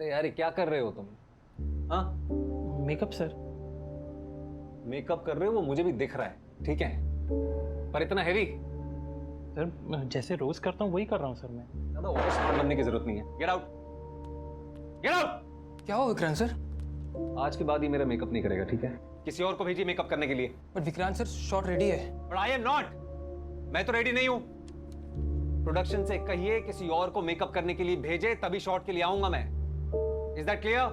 अरे यार, ये क्या कर रहे हो तुम? हाँ, मेकअप सर। मेकअप कर रहे हो वो मुझे भी दिख रहा है, ठीक है, पर इतना हैवी? सर जैसे रोज करता हूँ वही कर रहा हूँ सर मैं। ज्यादा ओवर स्मार्ट बनने की जरूरत नहीं है। Get out, get out. क्या हुआ विक्रांत सर? आज के बाद ये मेरा मेकअप नहीं करेगा, ठीक है? किसी और को भेजिए मेकअप करने के लिए। But Vikrant sir shot ready है। बट आई एम नॉट, मैं तो रेडी नहीं हूं। प्रोडक्शन से कहिए किसी और को मेकअप करने के लिए भेजे, तभी शॉट के लिए आऊंगा मैं। Is that clear?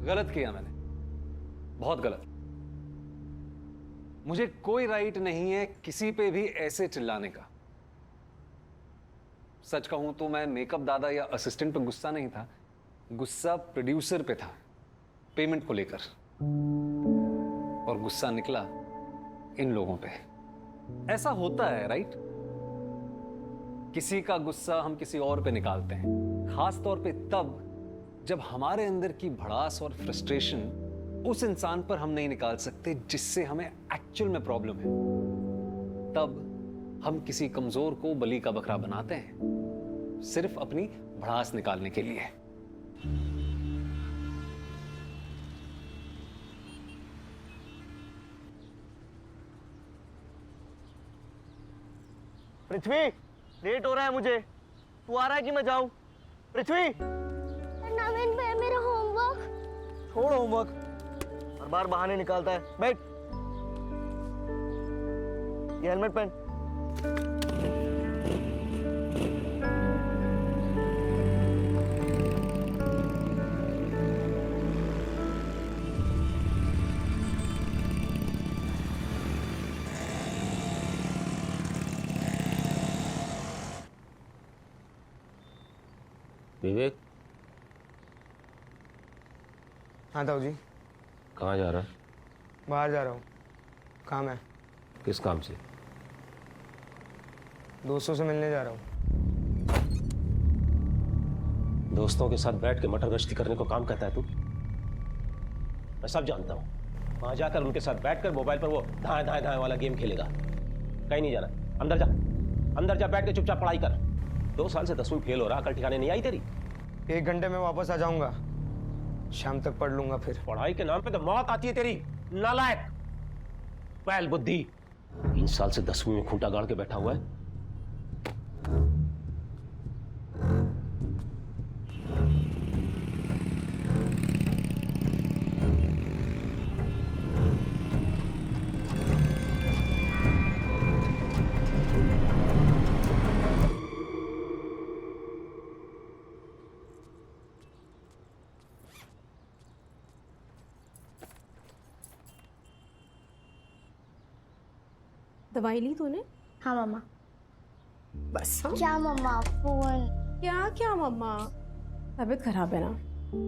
गलत किया मैंने, बहुत गलत। मुझे कोई राइट नहीं है किसी पे भी ऐसे चिल्लाने का। सच कहूं तो मैं मेकअप दादा या असिस्टेंट पे गुस्सा नहीं था, गुस्सा प्रोड्यूसर पे था, पेमेंट को लेकर। और गुस्सा निकला इन लोगों पे। ऐसा होता है राइट? किसी का गुस्सा हम किसी और पे निकालते हैं, खास तौर पे तब जब हमारे अंदर की भड़ास और फ्रस्ट्रेशन उस इंसान पर हम नहीं निकाल सकते जिससे हमें एक्चुअल में प्रॉब्लम है। तब हम किसी कमजोर को बलि का बकरा बनाते हैं, सिर्फ अपनी भड़ास निकालने के लिए। पृथ्वी, लेट हो रहा है मुझे। तू आ रहा है कि मैं जाऊं? पृथ्वी, नवीन भाई मेरा होमवर्क। छोड़ होमवर्क, हर बार बहाने निकालता है। बैठ, ये हेलमेट पहन। विवेक, हाँ ताऊ जी। कहाँ जा रहा है? बाहर जा रहा हूँ, काम है। किस काम से? दोस्तों से मिलने जा रहा हूँ। दोस्तों के साथ बैठ के मटर गश्ती करने को काम कहता है तू? मैं सब जानता हूँ। वहां जाकर उनके साथ बैठकर मोबाइल पर वो धाए धाए धाए वाला गेम खेलेगा। कहीं नहीं जाना, अंदर जा, अंदर जा, बैठ के चुपचाप पढ़ाई कर। 2 साल से 10वीं फेल हो रहा, अकल ठिकाने नहीं आई तेरी? 1 घंटे में वापस आ जाऊंगा, शाम तक पढ़ लूंगा फिर। पढ़ाई के नाम पे तो मौत आती है तेरी, नालायक, बैल बुद्धि। 3 साल से 10वीं में खूंटा गाड़ के बैठा हुआ है। दवाई ली तूने? हाँ मम्मा। बस हाँ? क्या मम्मा, फोन? क्या क्या मम्मा, तबीयत खराब है ना,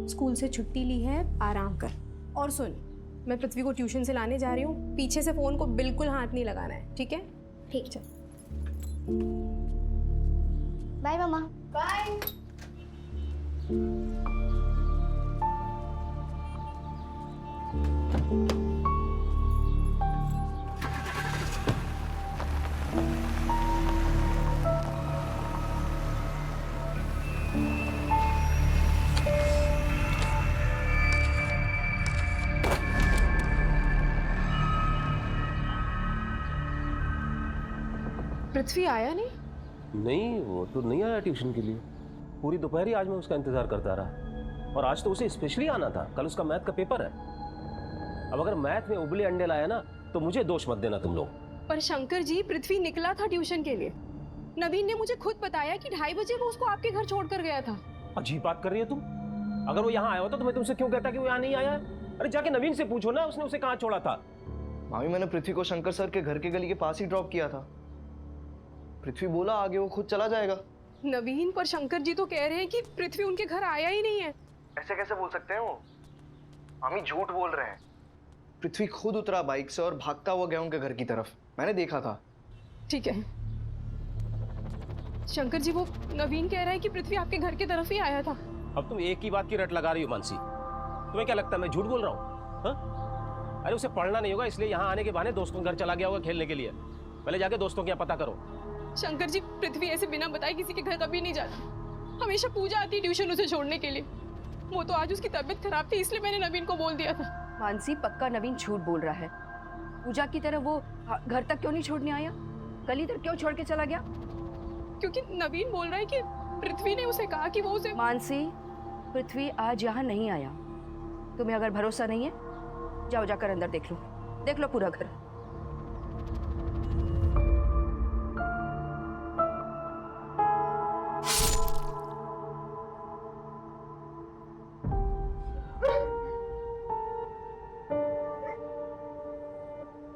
स्कूल से छुट्टी ली है, आराम कर। और सुन, मैं पृथ्वी को ट्यूशन से लाने जा रही हूँ, पीछे से फोन को बिल्कुल हाथ नहीं लगाना है, ठीक है? ठीक। चल बाय मम्मा। बाय। पृथ्वी आया नहीं? नहीं, वो तो नहीं आया ट्यूशन के लिए। पूरी दोपहर ही आज मैं उसका इंतजार करता रहा, और आज तो उसे स्पेशली आना था, कल उसका मैथ का पेपर है। अब अगर मैथ में उबले अंडे लाया ना तो मुझे दोष मत देना तुम लोग। पर शंकर जी, पृथ्वी निकला था ट्यूशन के लिए। नवीन ने मुझे खुद बताया कि 2:30 बजे वो उसको आपके घर छोड़कर गया था। अजीब बात कर रही है तुम। अगर वो यहाँ आया होता तो मैं तुमसे क्यों कहता कि वो यहाँ नहीं आया है? अरे जाके नवीन से पूछो ना, उसने उसे कहाँ छोड़ा था। मामी, मैंने पृथ्वी को शंकर सर के घर के गली के पास ही ड्रॉप किया था। पृथ्वी बोला आगे वो खुद चला जाएगा। नवीन, पर शंकर जी तो कह रहे हैं कि पृथ्वी उनके घर आया ही नहीं है। ऐसे कैसे बोल सकते हैं वो? मामी झूठ बोल रहे हैं। पृथ्वी खुद उतरा बाइक से और भागता हुआ गया उनके घर की तरफ, मैंने देखा था। ठीक है शंकर जी, वो नवीन कह रहा है कि पृथ्वी आपके घर की तरफ ही आया था। अब तुम एक ही बात की रट लगा रही हो मानसी। तुम्हें क्या लगता है मैं झूठ बोल रहा हूँ? अरे उसे पढ़ना नहीं होगा इसलिए यहाँ आने के बहाने दोस्तों के घर चला गया होगा खेलने के लिए। पहले जाके दोस्तों के यहाँ पता करो। शंकर जी, पृथ्वी ऐसे बिना बताए किसी के घर कभी नहीं जाता। हमेशा पूजा आती ट्यूशन उसे छोड़ने के लिए। वो तो आज उसकी तबीयत खराब थी, इसलिए मैंने नवीन को बोल दिया था। मानसी, पक्का नवीन झूठ बोल रहा है। पूजा की तरह वो घर तक क्यों नहीं छोड़ने आया? कल इधर क्यों छोड़ के चला गया? क्योंकि नवीन बोल रहा है कि पृथ्वी ने उसे कहा कि वो उसे। मानसी, पृथ्वी आज यहाँ नहीं आया। तुम्हें अगर भरोसा नहीं है, जाओ जाकर अंदर देख लो पूरा घर।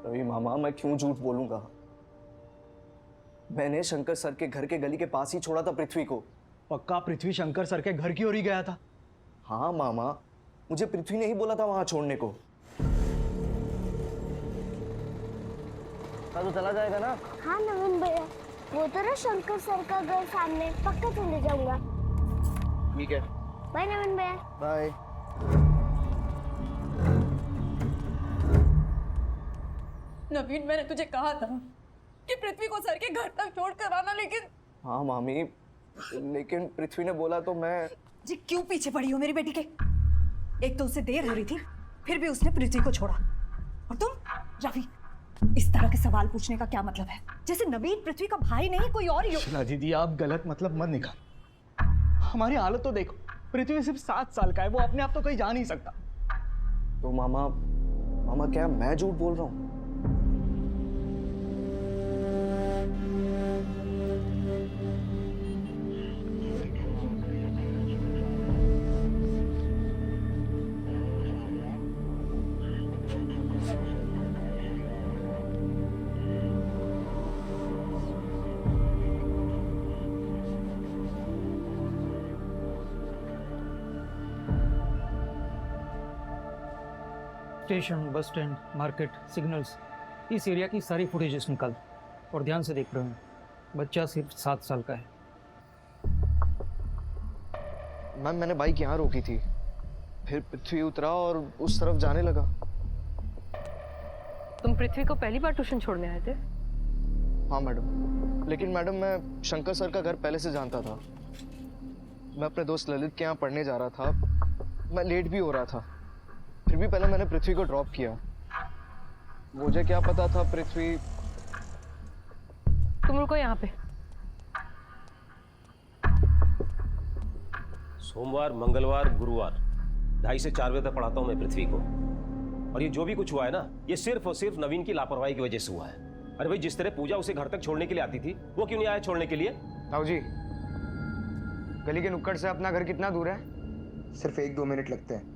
रवि मामा, मैं क्यों झूठ बोलूंगा? मैंने शंकर सर के घर के गली के पास ही छोड़ा था पृथ्वी को। पक्का पृथ्वी शंकर सर के घर की ओर ही गया था? हाँ मामा, मुझे पृथ्वी ने ही बोला था वहां छोड़ने को। तो चला जाएगा ना? हाँ नवीन भैया, वो तो ना शंकर सर का घर सामने, पक्का चले जाऊंगा। ठीक है, बाय नवीन भैया। बाय। नवीन, मैंने तुझे कहा था कि पृथ्वी को सर के घर तक छोड़ कर आना, लेकिन। हाँ मामी, लेकिन पृथ्वी ने बोला तो मैं। जी क्यों पीछे पड़ी हो मेरी बेटी के? एक तो उसे देर हो रही थी, फिर भी उसने पृथ्वी को छोड़ा। और तुम रवि, इस तरह के सवाल पूछने का क्या मतलब है? जैसे नवीन पृथ्वी का भाई नहीं कोई और ही हो। शिला दीदी, आप गलत मतलब मत निकाल। हमारी हालत तो देखो, पृथ्वी सिर्फ 7 साल का है, वो अपने आप तो कहीं जा नहीं सकता। तो मामा क्या मैं झूठ बोल रहा हूँ? Station, bus stand, market, signals, इस एरिया की सारी फुटेजेस निकाल और ध्यान से देख रहे हैं। बच्चा सिर्फ 7 साल का है। मैम, मैंने बाइक यहाँ रोकी थी, फिर पृथ्वी उतरा और उस तरफ जाने लगा। तुम पृथ्वी को पहली बार ट्यूशन छोड़ने आए थे? हाँ मैडम, लेकिन मैडम मैं शंकर सर का घर पहले से जानता था। मैं अपने दोस्त ललित के यहाँ पढ़ने जा रहा था, मैं लेट भी हो रहा था, फिर भी पहले मैंने पृथ्वी को ड्रॉप किया। मुझे क्या पता था पृथ्वी। तुम रुको यहाँ पे। सोमवार, मंगलवार, गुरुवार 2:30 से 4 बजे तक पढ़ाता हूँ मैं पृथ्वी को। और ये जो भी कुछ हुआ है ना, ये सिर्फ और सिर्फ नवीन की लापरवाही की वजह से हुआ है। अरे भाई, जिस तरह पूजा उसे घर तक छोड़ने के लिए आती थी, वो क्यों नहीं आया छोड़ने के लिए? ताऊ जी, गली के नुक्कड़ से अपना घर कितना दूर है? सिर्फ 1-2 मिनट लगते हैं।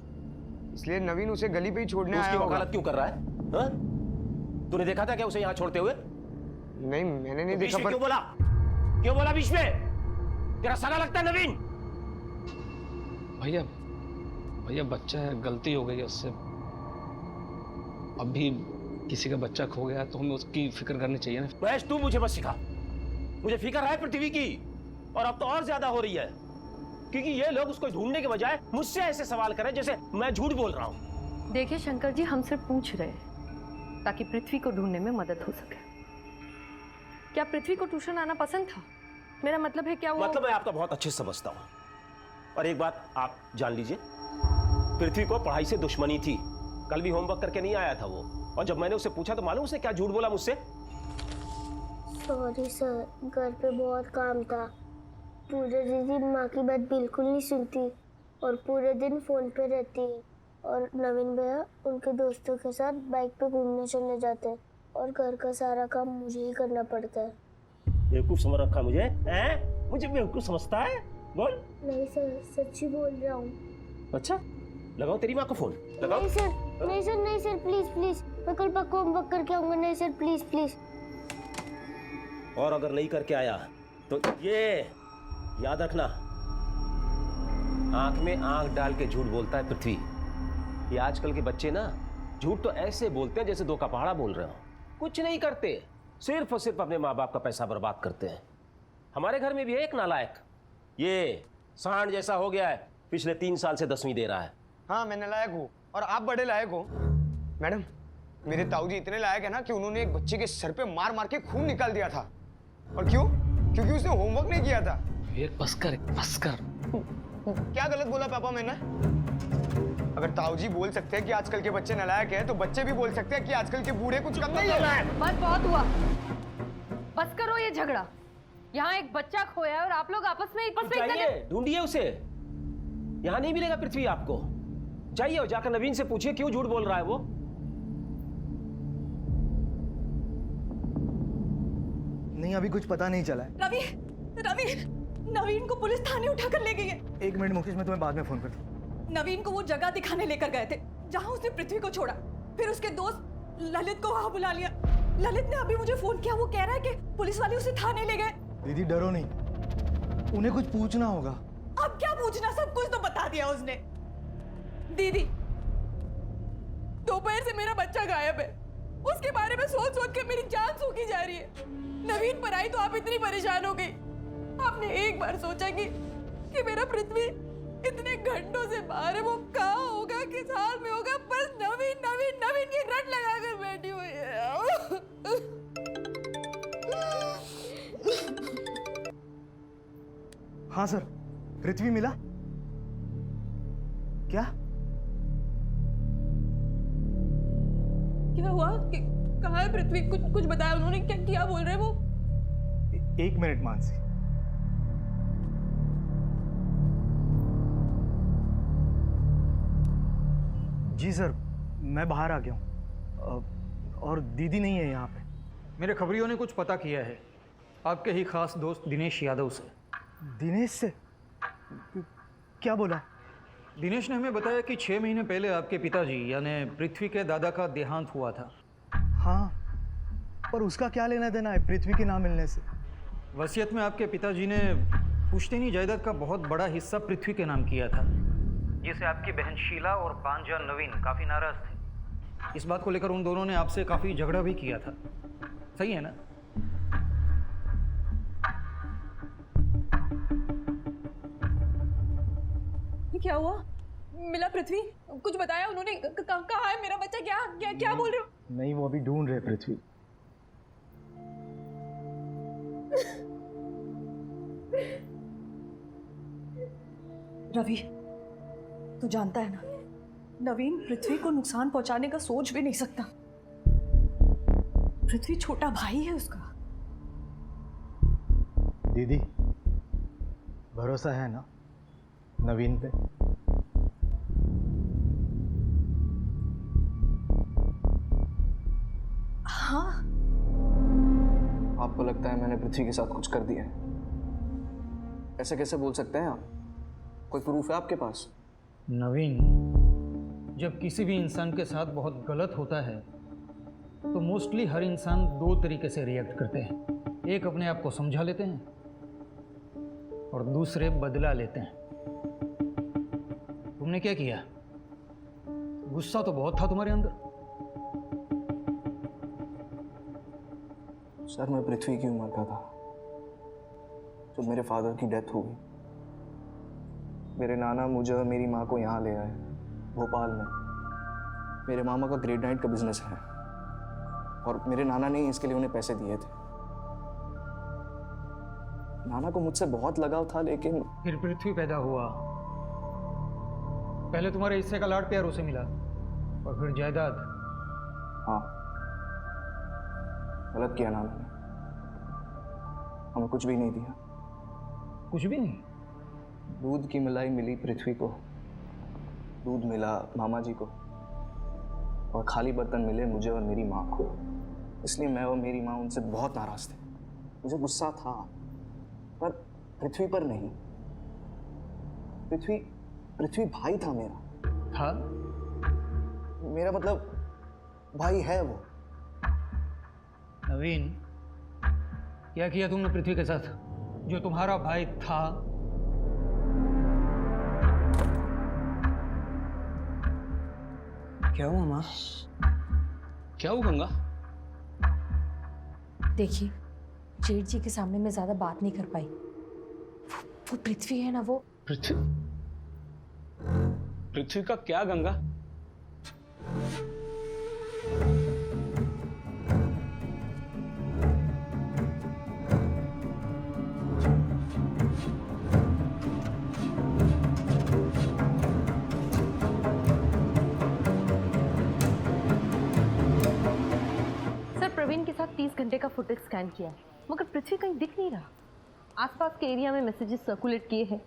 इसलिए नवीन उसे गली पे ही छोड़ने आया उसकी होगा। वकालत क्यों कर रहा है? हाँ? तूने देखा था क्या उसे यहाँ छोड़ते हुए? नहीं, मैंने नहीं बीच देखा। में क्यों बोला? क्यों बोला बीच में? तेरा सगा लगता है नवीन? भैया बच्चा है, गलती हो गई है उससे। अब भी किसी का बच्चा खो गया तो हमें उसकी फिक्र करनी चाहिए ना। महेश, तू मुझे मत सिखा। मुझे फिक्र है पृथ्वी की, और अब तो और ज्यादा हो रही है, क्योंकि ये लोग उसको ढूंढने के बजाय मुझसे ऐसे सवाल करें जैसे मैं झूठ बोल रहा हूँ। देखिए शंकर जी, हम सिर्फ पूछ रहे हैं ताकि पृथ्वी को ढूंढने में मदद हो सके। क्या पृथ्वी को ट्यूशन आना पसंद था? मेरा मतलब है क्या वो। मतलब मैं आपका बहुत अच्छे से समझता हूँ, और एक बात आप जान लीजिए, पृथ्वी को पढ़ाई से दुश्मनी थी। कल भी होमवर्क करके नहीं आया था वो, और जब मैंने उससे पूछा तो मालूम उसने क्या झूठ बोला मुझसे? सॉरी सर, घर पे बहुत काम था। पूजा दीदी माँ की बात बिल्कुल नहीं सुनती और पूरे दिन फोन पे रहती है। और नवीन भैया उनके दोस्तों के साथ बाइक पे घूमने चले जाते हैं और घर का सारा काम मुझे ही करना पड़ता है। बेवकूफ समझ रखा मुझे? हैं? मुझे बेवकूफ समझता है? बोल। नहीं सर, सच्ची बोल रहा हूँ। अच्छा, लगाओ तेरी माँ को फोन, लगाओ। नहीं सर, नहीं सर, नहीं सर, प्लीज प्लीज, मैं कल पक्का होमवर्क करके आऊंगा। नहीं सर, प्लीज प्लीज। और अगर नहीं करके आया तो ये याद रखना, आंख में आंख डाल के झूठ बोलता है पृथ्वी। ये आजकल के बच्चे ना झूठ तो ऐसे बोलते हैं जैसे 2 का पहाड़ा बोल रहे हो। कुछ नहीं करते, सिर्फ और सिर्फ अपने माँ बाप का पैसा बर्बाद करते हैं। हमारे घर में भी एक नालायक, ये सांड जैसा हो गया है, पिछले 3 साल से 10वीं दे रहा है। हाँ, मैं नालायक हूँ और आप बड़े लायक हो। मैडम, मेरे ताऊजी इतने लायक है ना कि उन्होंने एक बच्चे के सर पे मार मार के खून निकाल दिया था। और क्यों? क्योंकि उसने होमवर्क नहीं किया था। विवेक बस कर, बस कर। क्या गलत बोला पापा मैंने? अगर ताऊजी बोल सकते हैं कि आजकल के बच्चे नालायक हैं, तो बच्चे भी बोल सकते हैं कि आजकल के बूढ़े कुछ कम नहीं है। बस बहुत हुआ, बस करो ये झगड़ा। यहाँ एक बच्चा खोया है और आप लोग आपस में जाइए, ढूंढिए उसे। यहाँ नहीं मिलेगा पृथ्वी आपको। जाइए और जाकर नवीन से पूछिए क्यों झूठ बोल रहा है वो। नहीं, अभी कुछ पता नहीं चला है। रवि, रवि, नवीन को पुलिस थाने उठाकर ले गई है। 1 मिनट मुकेश, मैं तुम्हें बाद में फोन करता हूँ। नवीन को वो जगह दिखाने लेकर गए थे जहां उसने पृथ्वी को छोड़ा। फिर उसके दोस्त ललित को वहां बुला लिया। ललित ने अभी मुझे फोन किया, वो कह रहा है कि पुलिस वाले उसे थाने ले गए। दीदी डरो नहीं, उन्हें कुछ पूछना होगा। अब क्या पूछना, सब कुछ तो बता दिया उसने। दीदी, दोपहर से मेरा बच्चा गायब है। उसके बारे में सोच सोच के मेरी जान सूखी जा रही है। नवीन पर आई तो आप इतनी परेशान हो गई। आपने एक बार सोचा कि मेरा पृथ्वी इतने घंटों से बाहर है, वो कहाँ होगा, किस हाल में होगा? बस नवीन नवीन नवीन की रट लगा कर बैठी हुई है। हाँ सर, पृथ्वी मिला क्या? क्या हुआ? कहाँ है पृथ्वी? कुछ बताया उन्होंने? क्या बोल रहे हैं वो? 1 मिनट मानसी। जी सर, मैं बाहर आ गया हूँ और दीदी नहीं है यहाँ पे। मेरे खबरियों ने कुछ पता किया है आपके ही खास दोस्त दिनेश यादव से। दिनेश से? क्या बोला? दिनेश ने हमें बताया कि 6 महीने पहले आपके पिताजी यानी पृथ्वी के दादा का देहांत हुआ था। हाँ, पर उसका क्या लेना देना है पृथ्वी के ना मिलने से? वसीयत में आपके पिताजी ने पुश्तैनी जायदाद का बहुत बड़ा हिस्सा पृथ्वी के नाम किया था, जिसे आपकी बहन शीला और भांजा नवीन काफ़ी नाराज थे। इस बात को लेकर उन दोनों ने आपसे काफ़ी झगड़ा भी किया था, सही है ना? क्या हुआ? मिला पृथ्वी? कुछ बताया उन्होंने? कहाँ है मेरा बच्चा? क्या बोल रहे हो? नहीं, वो अभी ढूंढ रहे पृथ्वी। रवि, तू जानता है ना, नवीन पृथ्वी को नुकसान पहुंचाने का सोच भी नहीं सकता। पृथ्वी छोटा भाई है उसका। दीदी, भरोसा है ना नवीन पे? हाँ। आपको लगता है मैंने पृथ्वी के साथ कुछ कर दिया है? ऐसे कैसे बोल सकते हैं आप? कोई प्रूफ है आपके पास? नवीन, जब किसी भी इंसान के साथ बहुत गलत होता है तो मोस्टली हर इंसान 2 तरीके से रिएक्ट करते हैं। एक अपने आप को समझा लेते हैं और दूसरे बदला लेते हैं। तुमने क्या किया? गुस्सा तो बहुत था तुम्हारे अंदर। सर, मैं पृथ्वी की उम्र का था जब मेरे फादर की डेथ हो गई। मेरे नाना मुझे और मेरी माँ को यहाँ ले आए, भोपाल में। मेरे मामा का ग्रेड नाइट का बिजनेस है और मेरे नाना ने इसके लिए उन्हें पैसे दिए थे। नाना को मुझसे बहुत लगाव था, लेकिन फिर पृथ्वी पैदा हुआ। पहले तुम्हारे हिस्से का लाड प्यार उसे मिला और फिर जायदाद। हाँ, गलत किया नाना ने, हमें कुछ भी नहीं दिया। कुछ भी नहीं? दूध की मलाई मिली पृथ्वी को, दूध मिला मामा जी को, और खाली बर्तन मिले मुझे और मेरी माँ को। इसलिए मैं और मेरी माँ उनसे बहुत नाराज थे। मुझे गुस्सा था, पर पृथ्वी पर नहीं। पृथ्वी भाई था मेरा। था? मेरा मतलब भाई है वो। नवीन, क्या किया तुमने पृथ्वी के साथ जो तुम्हारा भाई था? क्या हुआ माँ? क्या हुआ गंगा? देखिए, जेठ जी के सामने मैं ज्यादा बात नहीं कर पाई। वो पृथ्वी है ना, वो पृथ्वी का क्या गंगा? प्रवीण के साथ 30 घंटे का फुटेज स्कैन किया है, मगर पृथ्वी कहीं दिख नहीं रहा। आसपास के एरिया में मैसेजेस सर्कुलेट किए हैं।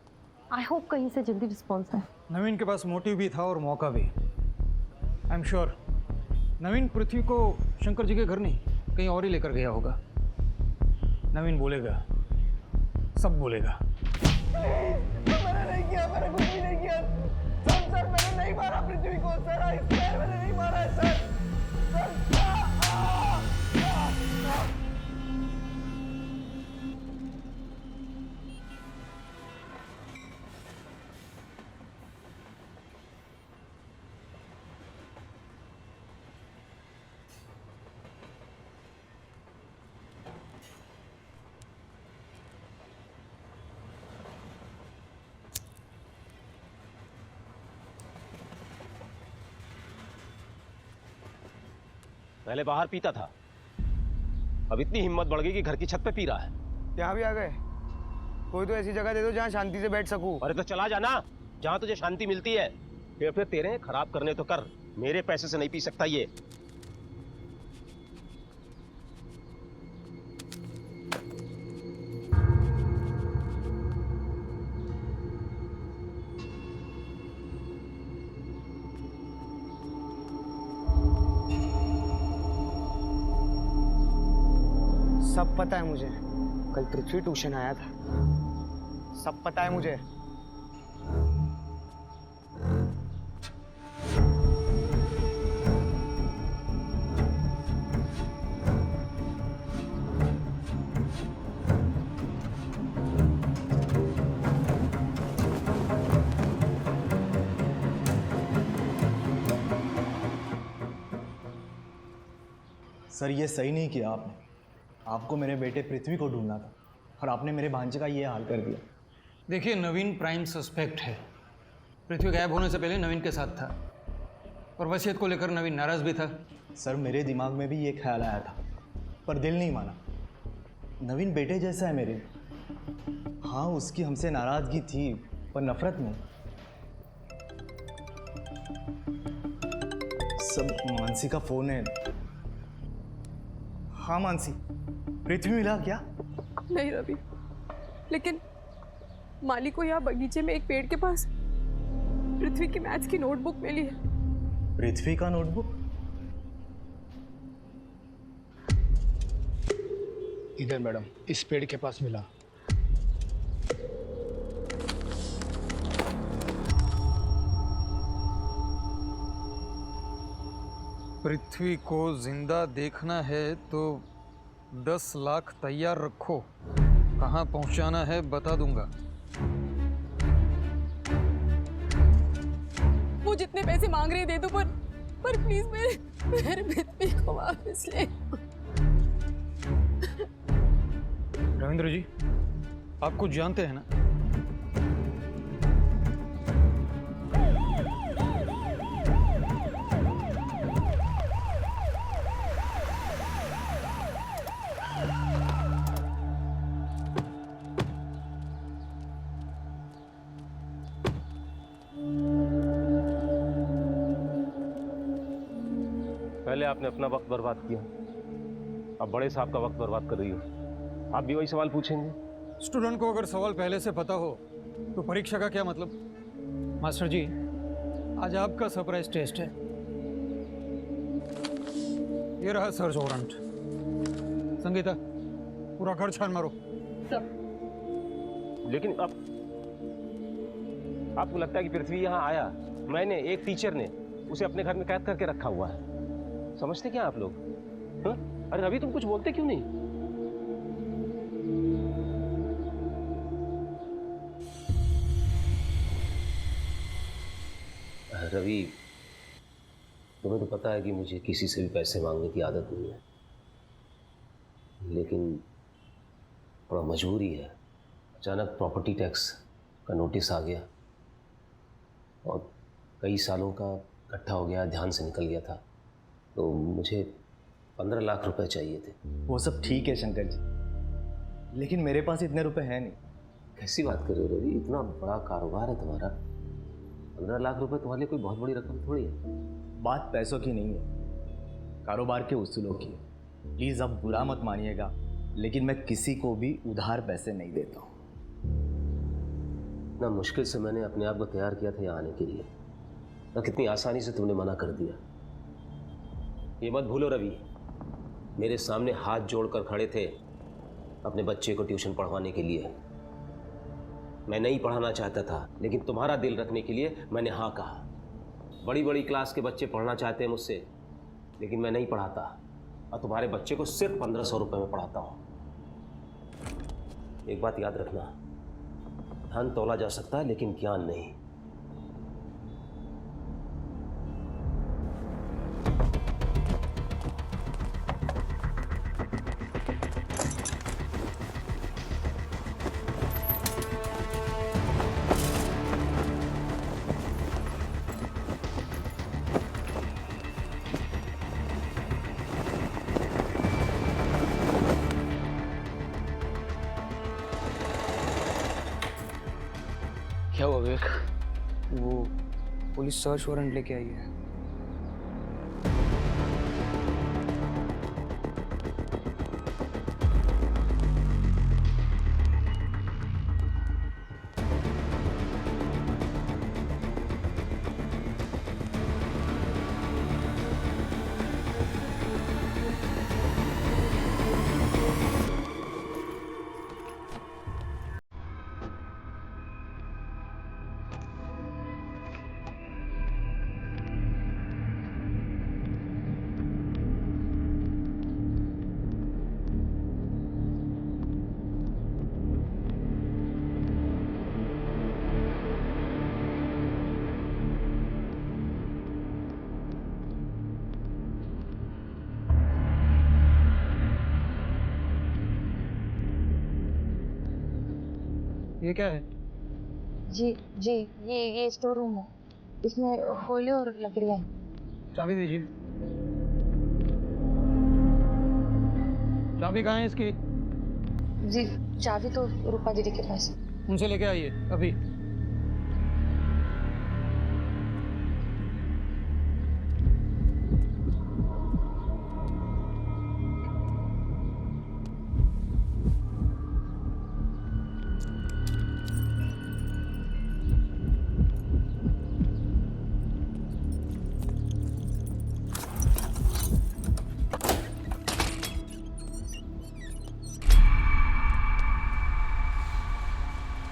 आई होप कहीं से जल्दी रिस्पॉन्स आए। नवीन के पास मोटिव भी था और मौका भी। आई एम श्योर नवीन पृथ्वी को शंकर जी के घर नहीं कहीं और ही लेकर गया होगा। नवीन बोलेगा, सब बोलेगा। मैंने नहीं किया, मैंने कुछ भी नहीं किया सर, मैंने नहीं मारा पृथ्वी को सर, मैंने नहीं मारा है सर। पहले बाहर पीता था, अब इतनी हिम्मत बढ़ गई कि घर की छत पे पी रहा है। यहाँ भी आ गए? कोई तो ऐसी जगह दे दो जहाँ शांति से बैठ सकूं। अरे तो चला जाना जहाँ तुझे शांति मिलती है। फिर तेरे खराब करने तो कर, मेरे पैसे से नहीं पी सकता ये। सब पता है मुझे, कल पृथ्वी ट्यूशन आया था, सब पता है मुझे। सर ये सही नहीं किया आपने। आपको मेरे बेटे पृथ्वी को ढूंढना था और आपने मेरे भांजे का ये हाल कर दिया। देखिए नवीन प्राइम सस्पेक्ट है। पृथ्वी गायब होने से पहले नवीन के साथ था और वसीयत को लेकर नवीन नाराज भी था। सर मेरे दिमाग में भी ये ख्याल आया था पर दिल नहीं माना। नवीन बेटे जैसा है मेरे। हाँ उसकी हमसे नाराजगी थी पर नफरत नहीं। सब मानसी का फोन है। हाँ मानसी, पृथ्वी मिला क्या? नहीं रवि, लेकिन माली को यहाँ बगीचे में एक पेड़ के पास पृथ्वी की मैथ्स की नोटबुक मिली है। पृथ्वी का नोटबुक? इधर मैडम, इस पेड़ के पास मिला। पृथ्वी को जिंदा देखना है तो 10 लाख तैयार रखो। कहाँ पहुँचाना है बता दूंगा। वो जितने पैसे मांग रहे दे दो, पर प्लीज मेरे पृथ्वी को वापस ले। रविंद्र जी, आप कुछ जानते हैं ना? पहले आपने अपना वक्त बर्बाद किया, अब बड़े साहब का वक्त बर्बाद कर रही हो। आप भी वही सवाल पूछेंगे? स्टूडेंट को अगर सवाल पहले से पता हो तो परीक्षा का क्या मतलब? मास्टर जी, आज आपका सरप्राइज टेस्ट है। ये रहा सर्च वारंट। संगीता, पूरा घर छान मारो। लेकिन अब आपको लगता है कि पृथ्वी यहाँ आया? मैंने, एक टीचर ने उसे अपने घर में कैद करके रखा हुआ है। समझते क्या आप लोग? हाँ? अरे रवि, तुम कुछ बोलते क्यों नहीं? रवि, तुम्हें तो पता है कि मुझे किसी से भी पैसे मांगने की आदत नहीं है, लेकिन थोड़ा मजबूरी है। अचानक प्रॉपर्टी टैक्स का नोटिस आ गया और कई सालों का इकट्ठा हो गया, ध्यान से निकल गया था, तो मुझे 15 लाख रुपए चाहिए थे। वो सब ठीक है शंकर जी, लेकिन मेरे पास इतने रुपए हैं नहीं। कैसी बात कर रहे हो रवि? इतना बड़ा कारोबार है तुम्हारा, 15 लाख रुपए तुम्हारे लिए कोई बहुत बड़ी रकम थोड़ी है। बात पैसों की नहीं है, कारोबार के उसूलों की है। प्लीज़ अब बुरा मत मानिएगा, लेकिन मैं किसी को भी उधार पैसे नहीं देता हूँ। ना मुश्किल से मैंने अपने आप को तैयार किया था यहाँ आने के लिए, ना कितनी आसानी से तुमने मना कर दिया। ये मत भूलो रवि, मेरे सामने हाथ जोड़कर खड़े थे अपने बच्चे को ट्यूशन पढ़वाने के लिए। मैं नहीं पढ़ाना चाहता था, लेकिन तुम्हारा दिल रखने के लिए मैंने हाँ कहा। बड़ी बड़ी क्लास के बच्चे पढ़ना चाहते हैं मुझसे, लेकिन मैं नहीं पढ़ाता, और तुम्हारे बच्चे को सिर्फ 1500 रुपये में पढ़ाता हूँ। एक बात याद रखना, धन तोला जा सकता है लेकिन ज्ञान नहीं। क्या हुआ विवेक? वो पुलिस सर्च वारंट लेके आई है। ये क्या है? जी जी, ये स्टोर रूम है, इसमें कोयले और लकड़ियाँ हैं। चाबी दीजिए। चाबी कहाँ है इसकी? जी चाबी तो रूपा दीदी के पास है। उनसे लेके आइए अभी।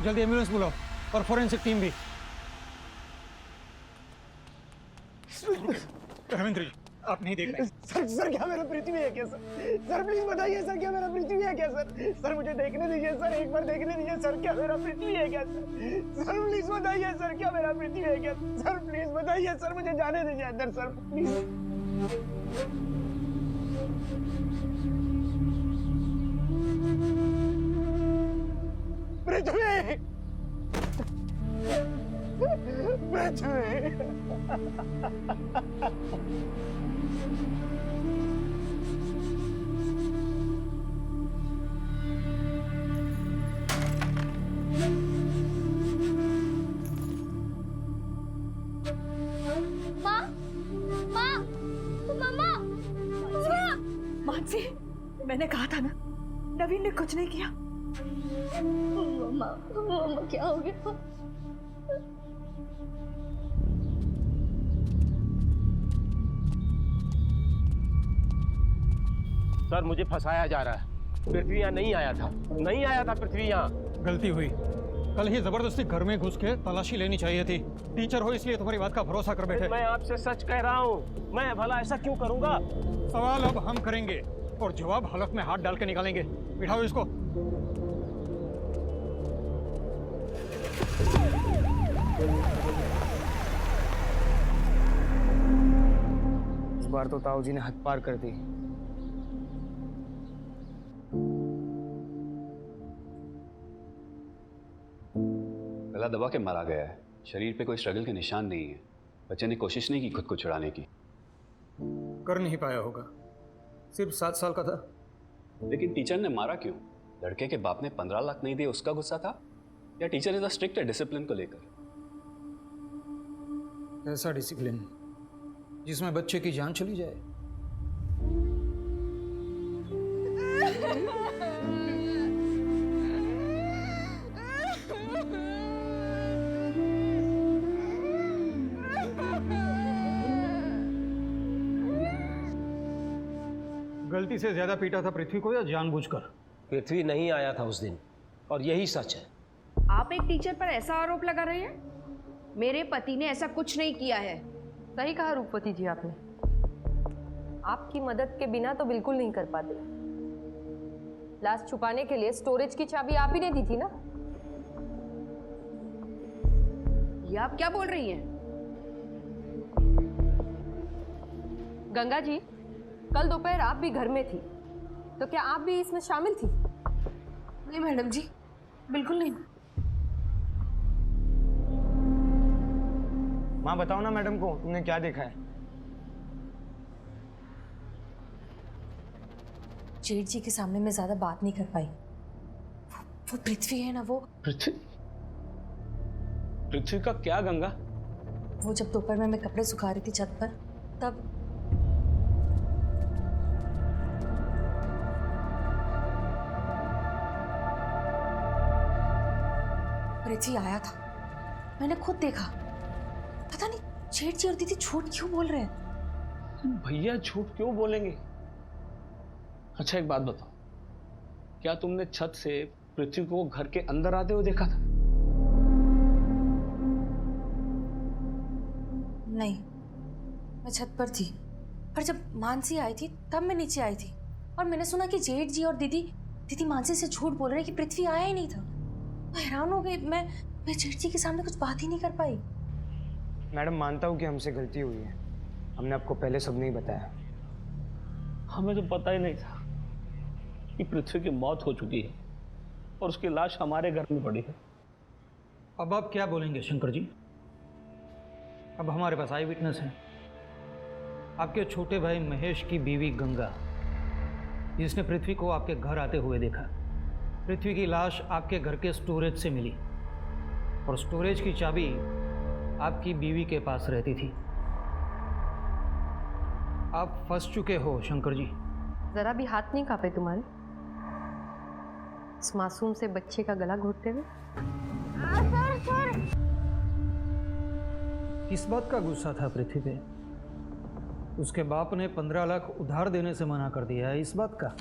जल्दी एम्बुलेंस बुलाओ और फोरेंसिक टीम भी। रविंद्र जी, आप नहीं देख रहे। सर क्या मेरा पृथ्वी है क्या सर? सर प्लीज बताइए सर, क्या मेरा पृथ्वी है क्या सर? सर मुझे देखने दीजिए सर, एक बार देखने दीजिए सर, क्या मेरा पृथ्वी है क्या सर? सर प्लीज बताइए सर, क्या मेरा पृथ्वी है क्या? सर प्लीज बताइए सर, मुझे जाने दीजिए अंदर सर प्लीज। पृथ्वी, पृथ्वी। मानसी, मैंने कहा था ना, नवीन ने कुछ नहीं किया। मम्मा क्या हो गया? सर मुझे फंसाया जा रहा है। पृथ्वी यहाँ नहीं आया था, नहीं आया था पृथ्वी यहाँ। गलती हुई, कल ही जबरदस्ती घर में घुस के तलाशी लेनी चाहिए थी। टीचर हो इसलिए तुम्हारी बात का भरोसा कर बैठे। मैं आपसे सच कह रहा हूँ, मैं भला ऐसा क्यों करूँगा? सवाल अब हम करेंगे और जवाब हलक में हाथ डाल के निकालेंगे। बिठाओ इसको। इस बार तो ताऊ जी ने हद पार कर दी। गला दबा के मारा गया है, शरीर पे कोई स्ट्रगल के निशान नहीं है। बच्चे ने कोशिश नहीं की खुद को छुड़ाने की। कर नहीं पाया होगा, सिर्फ 7 साल का था। लेकिन टीचर ने मारा क्यों? लड़के के बाप ने 15 लाख नहीं दिए उसका गुस्सा था, या टीचर इतना स्ट्रिक्ट है डिसिप्लिन को लेकर? ऐसा डिसिप्लिन जिसमें बच्चे की जान चली जाए। गलती से ज्यादा पीटा था पृथ्वी को या जानबूझकर? पृथ्वी नहीं आया था उस दिन और यही सच है। आप एक टीचर पर ऐसा आरोप लगा रहे हैं? मेरे पति ने ऐसा कुछ नहीं किया है। सही कहा रूपवती जी आपने। आपकी मदद के बिना तो बिल्कुल नहीं कर पाते। लाश छुपाने के लिए स्टोरेज की चाबी आप ही ने दी थी ना? ये आप क्या बोल रही हैं? गंगा जी, कल दोपहर आप भी घर में थी, तो क्या आप भी इसमें शामिल थी? नहीं मैडम जी, बिल्कुल नहीं। माँ बताओ ना मैडम को, तुमने क्या देखा है? जेठ जी के सामने मैं ज्यादा बात नहीं कर पाई। वो पृथ्वी है ना, वो पृथ्वी का क्या गंगा? वो जब दोपहर में मैं कपड़े सुखा रही थी छत पर, तब पृथ्वी आया था। मैंने खुद देखा। पता नहीं जेठ जी और दीदी झूठ क्यों बोल रहे हैं। भैया झूठ क्यों बोलेंगे? अच्छा एक बात बताओ, क्या तुमने छत से पृथ्वी को घर के अंदर आते हुए देखा था? नहीं, मैं छत पर थी, पर जब मानसी आई थी तब मैं नीचे आई थी और मैंने सुना कि जेठ जी और दीदी मानसी से झूठ बोल रहे हैं कि पृथ्वी आया ही नहीं था। मैं हैरान हो गई। मैं जेठ जी के सामने कुछ बात ही नहीं कर पाई। मैडम मानता हूँ कि हमसे गलती हुई है, हमने आपको पहले सब नहीं बताया। हमें तो पता ही नहीं था कि पृथ्वी की मौत हो चुकी है और उसकी लाश हमारे घर में पड़ी है। अब आप क्या बोलेंगे शंकर जी? अब हमारे पास आई विटनेस है। आपके छोटे भाई महेश की बीवी गंगा, जिसने पृथ्वी को आपके घर आते हुए देखा। पृथ्वी की लाश आपके घर के स्टोरेज से मिली और स्टोरेज की चाबी आपकी बीवी के पास रहती थी। आप फंस चुके हो शंकर जी। जरा भी हाथ नहीं कांपे तुम्हारे इस मासूम से बच्चे का गला घोटते हुए? किस बात का गुस्सा था पृथ्वी पे? उसके बाप ने 15 लाख उधार देने से मना कर दिया है, इस बात का?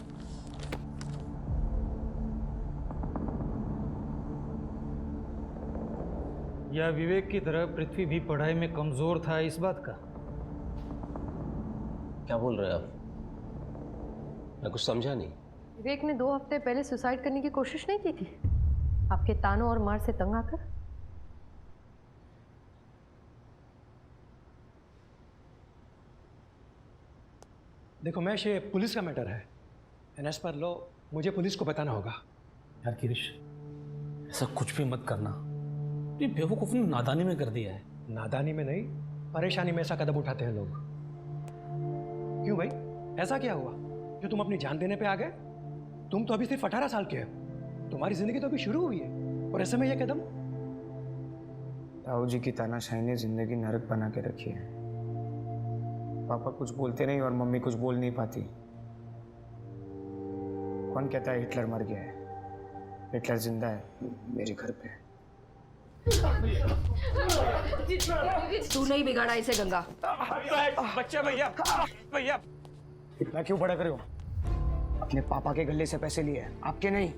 या विवेक की तरह पृथ्वी भी पढ़ाई में कमजोर था, इस बात का? क्या बोल रहे हैं आप? मैं कुछ समझा नहीं। विवेक ने 2 हफ्ते पहले सुसाइड करने की कोशिश नहीं की थी आपके तानों और मार से तंग आकर? देखो महेश, ये पुलिस का मैटर है एंड एज पर लॉ मुझे पुलिस को बताना होगा। यार किरिश, ऐसा कुछ भी मत करना। ये बेवकूफ ने नादानी में कर दिया है। नादानी में नहीं, परेशानी में ऐसा कदम उठाते हैं लोग। क्यों भाई, ऐसा क्या हुआ जो तुम अपनी जान देने पे आ गए? तुम तो अभी सिर्फ 18 साल के हो, तुम्हारी जिंदगी तो अभी शुरू हुई है और ऐसे में यह कदम? ताऊ जी की तानाशाही ने जिंदगी नरक बना के रखी है। पापा कुछ बोलते नहीं और मम्मी कुछ बोल नहीं पाती। कौन कहता है हिटलर मर गया है? हिटलर जिंदा है मेरे घर पे। तू नहीं बिगाड़ा इसे गंगा। बच्चा भैया, भैया इतना क्यों बड़ा करे हो? अपने पापा के गले से पैसे लिए, आपके नहीं।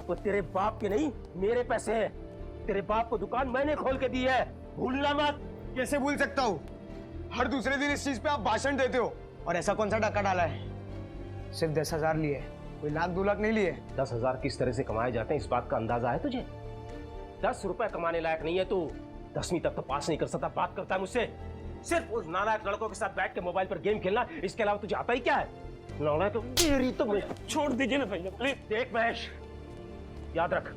वो तेरे बाप के नहीं, मेरे पैसे हैं। तेरे बाप को दुकान मैंने खोल के दी है, भूलना मत। कैसे भूल सकता हूँ? हर दूसरे दिन इस चीज पे आप भाषण देते हो। और ऐसा कौन सा डाका डाला है? सिर्फ 10,000 लिए, कोई लाख 2 लाख नहीं लिए। 10,000 किस तरह से कमाए जाते हैं इस बात का अंदाजा है तुझे? 10 रुपए कमाने लायक नहीं है तू। 10वीं तक तो पास नहीं कर सकता, बात करता है मुझसे। सिर्फ उस नालायक लड़कों के साथ बैठ के मोबाइल पर गेम खेलना, इसके अलावा तुझे आता ही क्या है? नालायक तो तेरी तो मैं छोड़ दीजिए ना भैया प्लीज। देख महेश, याद रख,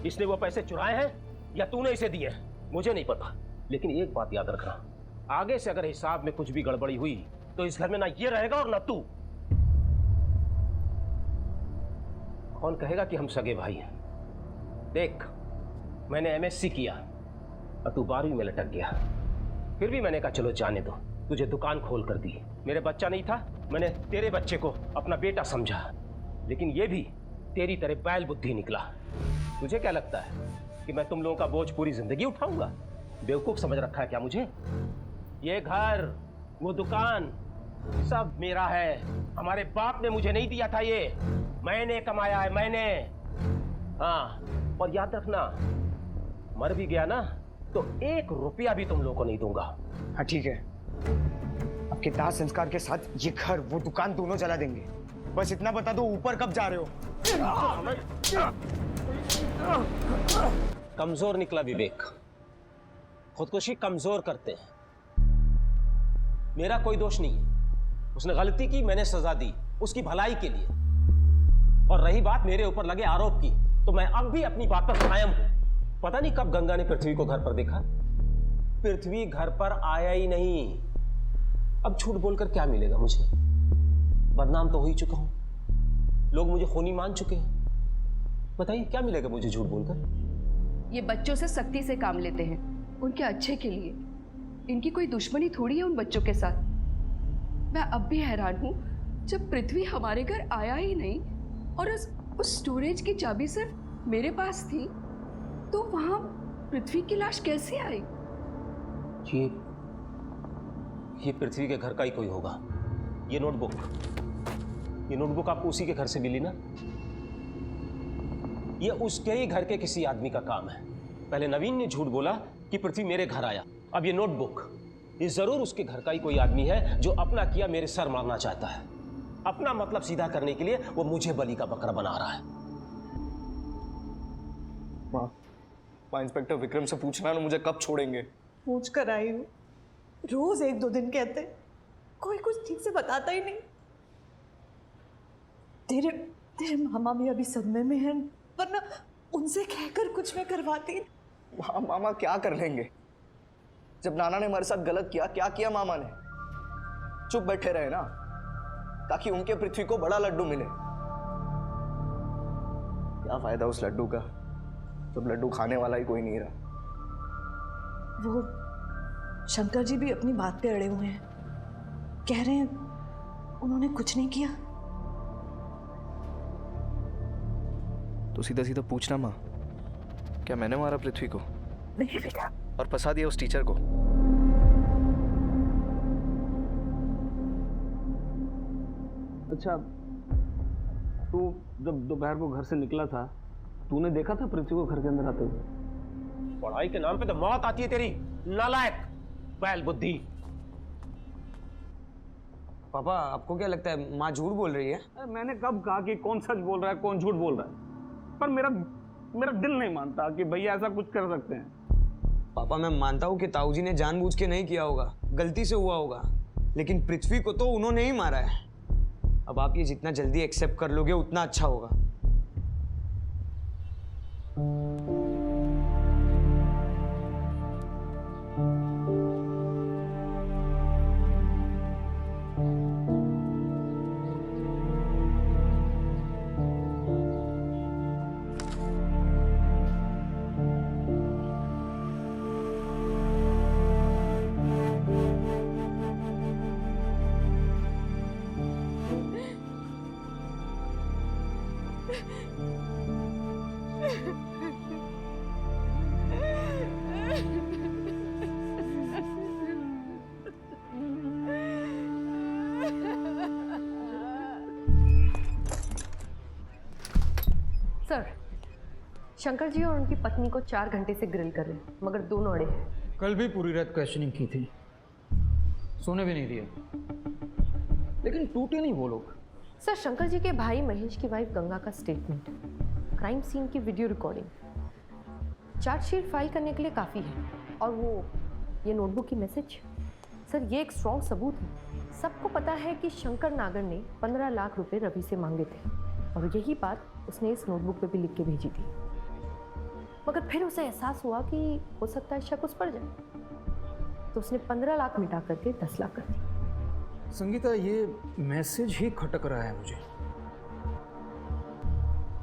इसने वो पैसे चुराए हैं या तूने इसे दिए हैं मुझे नहीं पता, लेकिन एक बात याद रखना, आगे से अगर हिसाब में कुछ भी गड़बड़ी हुई तो इस घर में ना ये रहेगा और ना तू। कौन कहेगा कि हम सगे भाई हैं? देख, मैंने एमएससी किया और तू 12वीं में लटक गया। फिर भी मैंने कहा चलो जाने दो, तुझे दुकान खोल कर दी। मेरे बच्चा नहीं था, मैंने तेरे बच्चे को अपना बेटा समझा, लेकिन ये भी तेरी तरह बैल बुद्धि निकला। तुझे क्या लगता है कि मैं तुम लोगों का बोझ पूरी जिंदगी उठाऊंगा? बेवकूफ समझ रखा है क्या मुझे? ये घर, वो दुकान, सब मेरा है। हमारे बाप ने मुझे नहीं दिया था ये, मैंने कमाया है, मैंने। हाँ, और याद रखना, मर भी गया ना तो 1 रुपया भी तुम लोगों को नहीं दूंगा। हाँ ठीक है, आपके दाह संस्कार के साथ ये घर वो दुकान दोनों जला देंगे। बस इतना बता दो, ऊपर कब जा रहे हो? कमजोर निकला विवेक, खुदकुशी कमजोर करते हैं। मेरा कोई दोष नहीं है, उसने गलती की, मैंने सजा दी उसकी भलाई के लिए। और रही बात मेरे ऊपर लगे आरोप की, तो मैं अब भी अपनी बात पर कायम हूं। पता नहीं कब गंगा ने पृथ्वी को घर पर देखा, पृथ्वी घर पर आया ही नहीं। अब झूठ बोलकर क्या मिलेगा मुझे? बदनाम तो हो ही चुका हूं, लोग मुझे खूनी मान चुके हैं। बताइए क्या मिलेगा मुझे झूठ बोलकर? ये बच्चों से सख्ती से काम लेते हैं, उनके अच्छे के लिए। इनकी कोई दुश्मनी थोड़ी है उन बच्चों के साथ। मैं अब भी हैरान हूं, जब पृथ्वी हमारे घर आया ही नहीं और उस स्टोरेज की चाबी सिर्फ मेरे पास थी, तो वहां पृथ्वी की लाश कैसे आई? ये पृथ्वी के घर का ही कोई होगा। ये नोटबुक आपको उसी के घर से मिली ना? ये उसके ही घर के किसी आदमी का काम है। पहले नवीन ने झूठ बोला कि पृथ्वी मेरे घर आया, अब ये नोटबुक, ये जरूर उसके घर का ही कोई आदमी है जो अपना किया मेरे सर मारना चाहता है। अपना मतलब सीधा करने के लिए वो मुझे बलि का बकरा बना रहा है। माँ इंस्पेक्टर विक्रम से पूछना ना मुझे कब छोड़ेंगे। पूछ कर आई हूँ, रोज 1-2 दिन कहते, कोई कुछ ठीक से बताता ही नहीं। तेरे मामा भी अभी सदमे में हैं, वरना उनसे कहकर कुछ मैं करवाती। मामा क्या कर लेंगे? जब नाना ने हमारे साथ गलत किया, क्या किया मामा ने? चुप बैठे रहे ना, ताकि उनके पृथ्वी को बड़ा लड्डू मिले। क्या फायदा उस लड्डू का जब लड्डू खाने वाला ही कोई नहीं रहा। वो शंकर जी भी अपनी बात पे अड़े हुए हैं, कह रहे हैं उन्होंने कुछ नहीं किया। तो सीधा सीधा पूछना माँ, क्या मैंने मारा पृथ्वी को? नहीं बेटा। और फंसा दिया उस टीचर को? अच्छा, तू जब दोपहर को घर से निकला था, तूने देखा था पृथ्वी को घर के अंदर आते हुए? पढ़ाई के नाम पे तो मौत आती है तेरी, नालायक, बैल बुद्धि। पापा, आपको क्या लगता है माँ झूठ बोल रही है? मैंने कब कहा कि कौन सच बोल रहा है कौन झूठ बोल रहा है? पर मेरा दिल नहीं मानता कि भैया ऐसा कुछ कर सकते हैं। पापा, मैं मानता हूँ कि ताऊजी ने जानबूझ के नहीं किया होगा, गलती से हुआ होगा, लेकिन पृथ्वी को तो उन्होंने ही मारा है। अब आप ये जितना जल्दी एक्सेप्ट कर लोगे उतना अच्छा होगा। सर, शंकर जी और उनकी पत्नी को 4 घंटे से ग्रिल कर रहे हैं, मगर दोनों अड़े हैं। कल भी पूरी रात क्वेश्चनिंग की थी, सोने भी नहीं दिया, लेकिन टूटे नहीं वो लोग। सर, शंकर जी के भाई महेश की वाइफ गंगा का स्टेटमेंट, क्राइम सीन की वीडियो रिकॉर्डिंग, चार्जशीट फाइल करने के लिए काफ़ी है, और वो ये नोटबुक की मैसेज। सर, ये एक स्ट्रॉन्ग सबूत है। सबको पता है कि शंकर नागर ने 15 लाख रुपए रवि से मांगे थे, और यही बात उसने इस नोटबुक पे भी लिख के भेजी थी। मगर फिर उसे एहसास हुआ कि हो सकता है शक उस पर जाए, तो उसने 15 लाख मिटा करके 10 लाख कर दिया। संगीता, ये मैसेज ही खटक रहा है मुझे।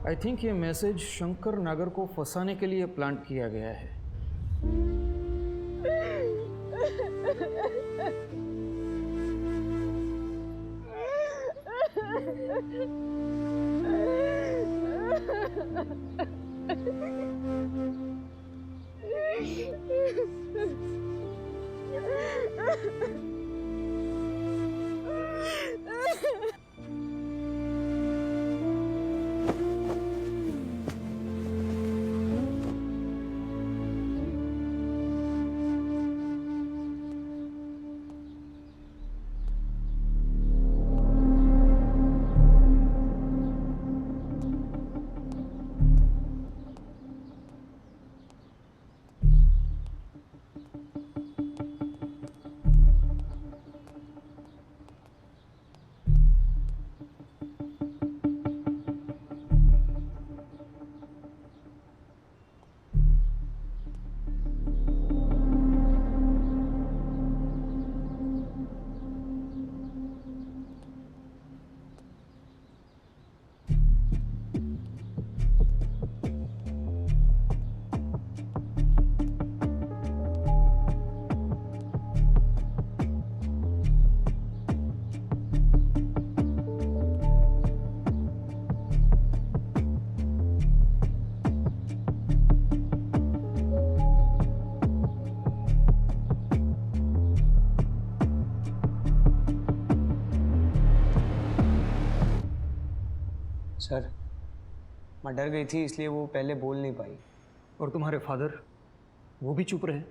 आई थिंक ये मैसेज शंकर नागर को फंसाने के लिए प्लांट किया गया है। सर, माँ डर गई थी इसलिए वो पहले बोल नहीं पाई। और तुम्हारे फादर, वो भी चुप रहे,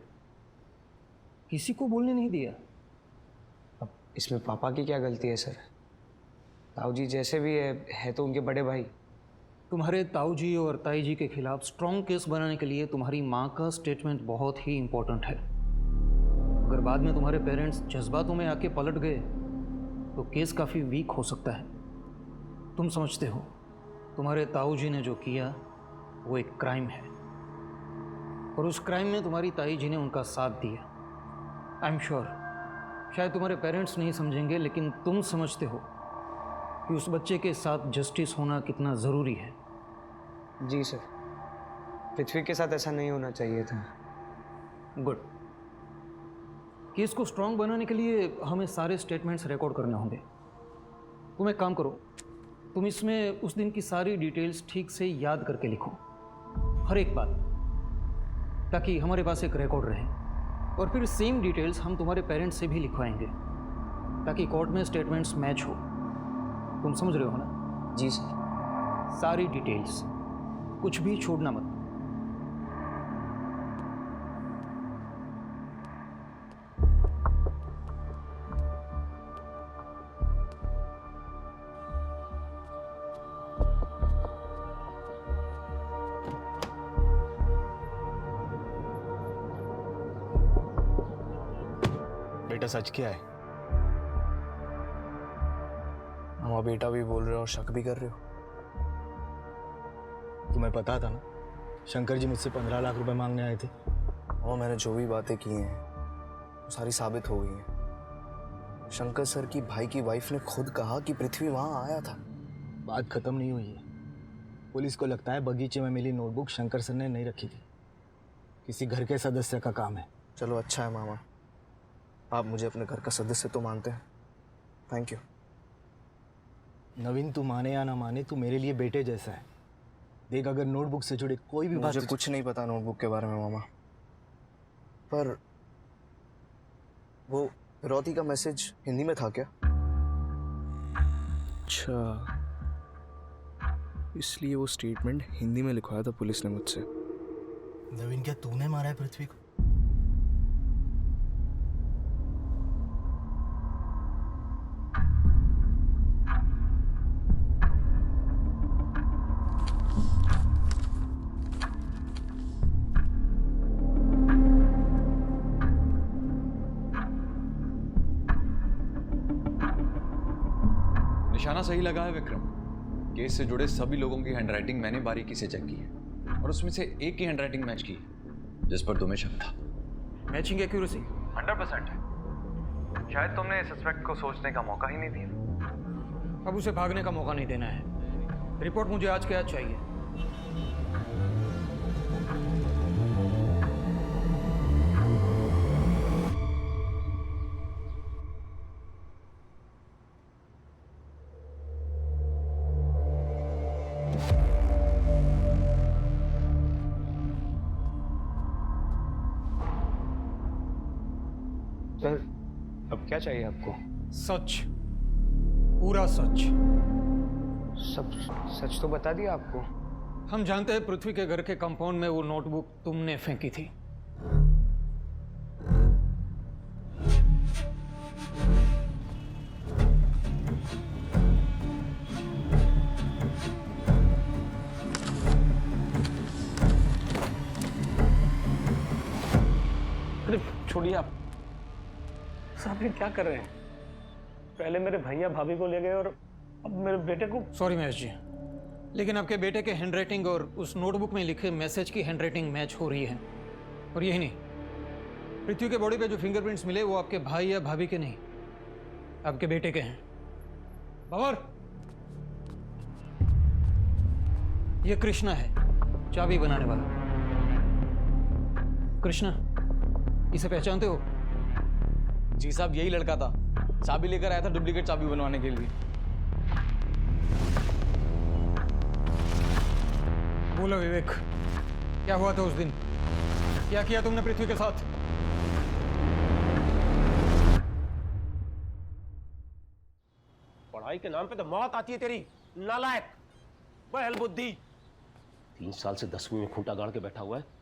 किसी को बोलने नहीं दिया। अब इसमें पापा की क्या गलती है सर? ताऊ जी जैसे भी है तो उनके बड़े भाई। तुम्हारे ताऊ जी और ताई जी के खिलाफ स्ट्रॉन्ग केस बनाने के लिए तुम्हारी माँ का स्टेटमेंट बहुत ही इम्पोर्टेंट है। अगर बाद में तुम्हारे पेरेंट्स जज्बातों में आके पलट गए तो केस काफ़ी वीक हो सकता है। तुम समझते हो तुम्हारे ताऊ जी ने जो किया वो एक क्राइम है, और उस क्राइम में तुम्हारी ताई जी ने उनका साथ दिया। आई एम श्योर शायद तुम्हारे पेरेंट्स नहीं समझेंगे, लेकिन तुम समझते हो कि उस बच्चे के साथ जस्टिस होना कितना ज़रूरी है। जी सर, पृथ्वी के साथ ऐसा नहीं होना चाहिए था। गुड। केस को स्ट्रांग बनाने के लिए हमें सारे स्टेटमेंट्स रिकॉर्ड करने होंगे। तुम एक काम करो, तुम इसमें उस दिन की सारी डिटेल्स ठीक से याद करके लिखो, हर एक बात, ताकि हमारे पास एक रिकॉर्ड रहे। और फिर सेम डिटेल्स हम तुम्हारे पेरेंट्स से भी लिखवाएंगे ताकि कोर्ट में स्टेटमेंट्स मैच हो। तुम समझ रहे हो ना? जी सर। सारी डिटेल्स, कुछ भी छोड़ना मत। बेटा सच क्या है? मामा बेटा भी बोल रहे हो और शक भी कर रहे हो। तुम्हें पता था ना शंकर जी मुझसे 15 लाख रुपए मांगने आए थे। और मैंने जो भी बातें की हैं वो सारी साबित हो गई हैं। शंकर सर की भाई की वाइफ ने खुद कहा कि पृथ्वी वहां आया था। बात खत्म नहीं हुई है। पुलिस को लगता है बगीचे में मिली नोटबुक शंकर सर ने नहीं रखी थी, किसी घर के सदस्य का काम है। चलो अच्छा है मामा, आप मुझे अपने घर का सदस्य तो मानते हैं। Thank you. नवीन, तू माने या ना माने, तू मेरे लिए बेटे जैसा है। देख, अगर नोटबुक से जुड़े कोई भी बात, मुझे कुछ नहीं पता नोटबुक के बारे में मामा, पर वो रौती का मैसेज हिंदी में था क्या? अच्छा, इसलिए वो स्टेटमेंट हिंदी में लिखवाया था पुलिस ने मुझसे। नवीन, क्या तूने मारा है पृथ्वी को? निशाना सही लगा है विक्रम। केस से जुड़े सभी लोगों की हैंडराइटिंग मैंने बारीकी से चेक की है और उसमें से एक की हैंडराइटिंग मैच की है जिस पर तुम्हें शक था। मैचिंग एक्यूरेसी 100% है। शायद तुमने सस्पेक्ट को सोचने का मौका ही नहीं दिया। अब उसे भागने का मौका नहीं देना है। रिपोर्ट मुझे आज के आज चाहिए। सर, अब क्या चाहिए आपको? सच। पूरा सच। सब सच तो बता दिया आपको। हम जानते हैं पृथ्वी के घर के कंपाउंड में वो नोटबुक तुमने फेंकी थी। अरे छोड़िए आप साहब, ये क्या कर रहे हैं? पहले मेरे भैया भाभी को ले गए और अब मेरे बेटे को। सॉरी महेश जी, लेकिन आपके बेटे के हैंडराइटिंग और उस नोटबुक में लिखे मैसेज की हैंडराइटिंग मैच हो रही है। और यही नहीं, पृथ्वी के बॉडी पे जो फिंगरप्रिंट्स मिले वो आपके भाई या भाभी के नहीं, आपके बेटे के हैं। बाबर, ये कृष्णा है, चाबी बनाने वाला। कृष्णा, इसे पहचानते हो? जी साहब, यही लड़का था, चाबी लेकर आया था डुप्लीकेट चाबी बनवाने के लिए। बोलो विवेक, क्या हुआ था उस दिन? क्या किया तुमने पृथ्वी के साथ? पढ़ाई के नाम पे तो मौत आती है तेरी, नालायक, बहल बुद्धि। 3 साल से 10वीं में खूंटा गाड़ के बैठा हुआ है।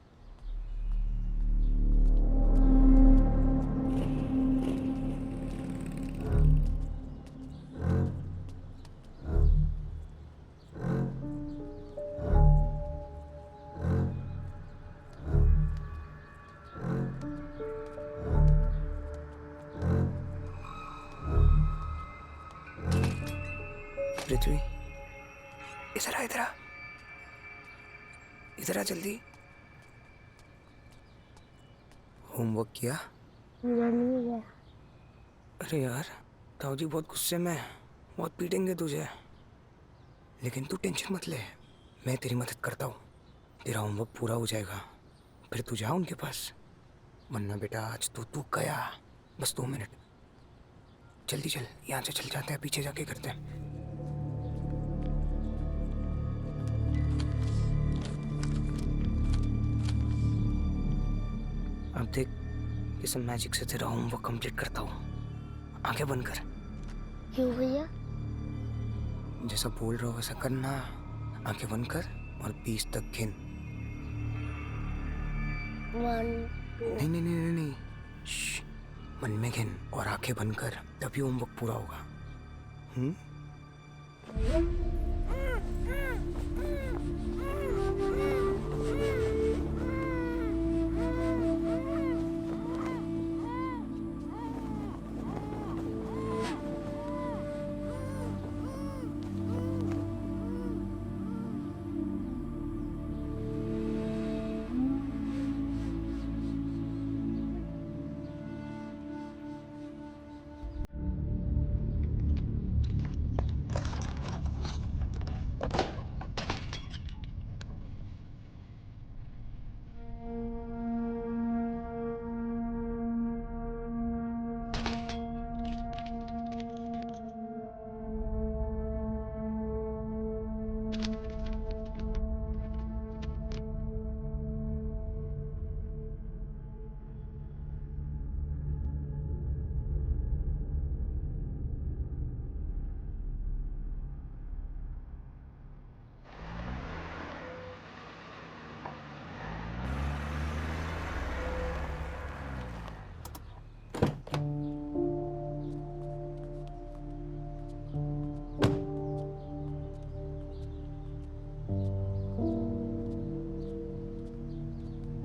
पृथ्वी, इधर आ, इधर आ, इधर आ जल्दी। होमवर्क किया? पूरा नहीं किया। अरे यार, ताऊ जी बहुत गुस्से में है, बहुत पीटेंगे तुझे। लेकिन तू टेंशन मत ले, मैं तेरी मदद करता हूँ। तेरा होमवर्क पूरा हो जाएगा, फिर तू जा उनके पास। वरना बेटा आज तो तू गया। बस 2 मिनट, जल्दी चल, यहाँ से चल जाते हैं, पीछे जाके करते हैं। अब देख, इस मैजिक से तेरा होमवर्क कंप्लीट करता हूँ। आंखें बंद कर। क्यों भैया? जैसा बोल रहा हो वैसा करना। आंखें बंद कर और 20 तक गिन। 1 2। नहीं नहीं नहीं नहीं, नहीं। श्श, मन में गिन और आंखें बंद कर, तभी होमवर्क पूरा होगा।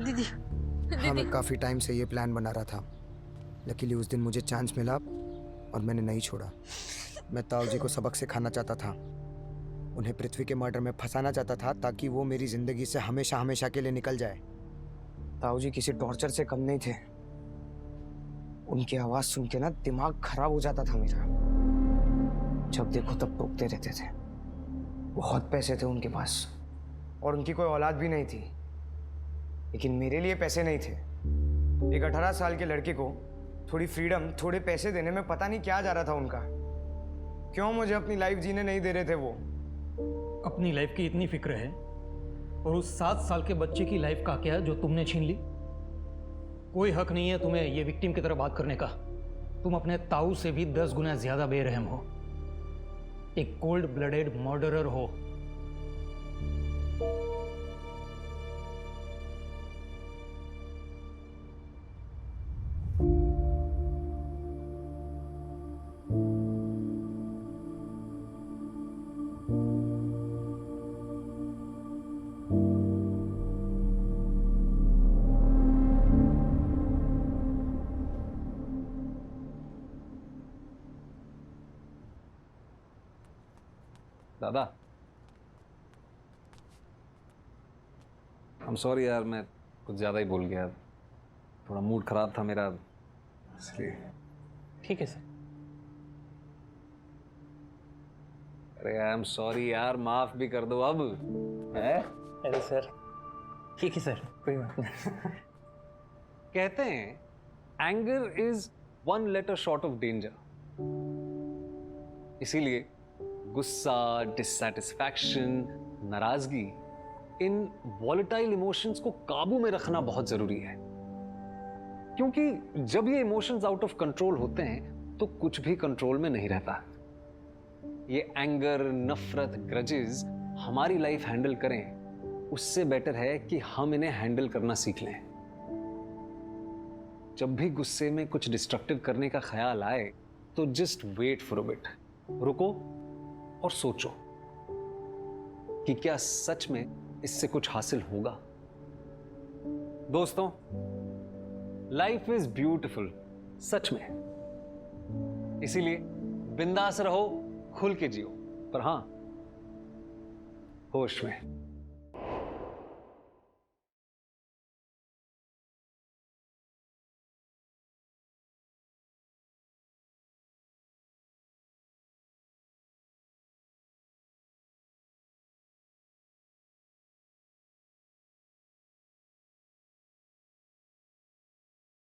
दीदी, हाँ, मैं काफ़ी टाइम से ये प्लान बना रहा था। लकीली उस दिन मुझे चांस मिला और मैंने नहीं छोड़ा। मैं ताऊ जी को सबक सिखाना चाहता था, उन्हें पृथ्वी के मर्डर में फंसाना चाहता था ताकि वो मेरी ज़िंदगी से हमेशा हमेशा के लिए निकल जाए। ताऊ जी किसी टॉर्चर से कम नहीं थे। उनकी आवाज़ सुन के ना दिमाग खराब हो जाता था मेरा। जब देखो तब टोकते रहते थे। बहुत पैसे थे उनके पास और उनकी कोई औलाद भी नहीं थी, लेकिन मेरे लिए पैसे नहीं थे। एक 18 साल के लड़के को थोड़ी फ्रीडम, थोड़े पैसे देने में पता नहीं क्या जा रहा था उनका। क्यों मुझे अपनी लाइफ जीने नहीं दे रहे थे वो? अपनी लाइफ की इतनी फिक्र है और उस 7 साल के बच्चे की लाइफ का क्या जो तुमने छीन ली? कोई हक नहीं है तुम्हें ये विक्टिम की तरह बात करने का। तुम अपने ताऊ से भी 10 गुना ज्यादा बेरहम हो। एक कोल्ड ब्लडेड मर्डरर हो। दादा, I'm sorry यार, मैं कुछ ज़्यादा ही बोल गया। थोड़ा मूड खराब था मेरा, इसलिए। ठीक है सर। अरे आई एम सॉरी यार, माफ भी कर दो अब। है? अरे सर, ठीक है सर, कोई बात नहीं। कहते हैं anger is 1 letter short of danger। इसीलिए गुस्सा, डिससैटिस्फैक्शन, नाराजगी, इन वॉलेटाइल इमोशंस को काबू में रखना बहुत जरूरी है। क्योंकि जब ये इमोशंस आउट ऑफ कंट्रोल होते हैं तो कुछ भी कंट्रोल में नहीं रहता। ये एंगर, नफरत, ग्रजेस हमारी लाइफ हैंडल करें, उससे बेटर है कि हम इन्हें हैंडल करना सीख लें। जब भी गुस्से में कुछ डिस्ट्रक्टिव करने का ख्याल आए तो just wait for a bit, रुको और सोचो कि क्या सच में इससे कुछ हासिल होगा। दोस्तों, लाइफ इज ब्यूटिफुल, सच में। इसीलिए बिंदास रहो, खुल के जियो, पर हां, होश में।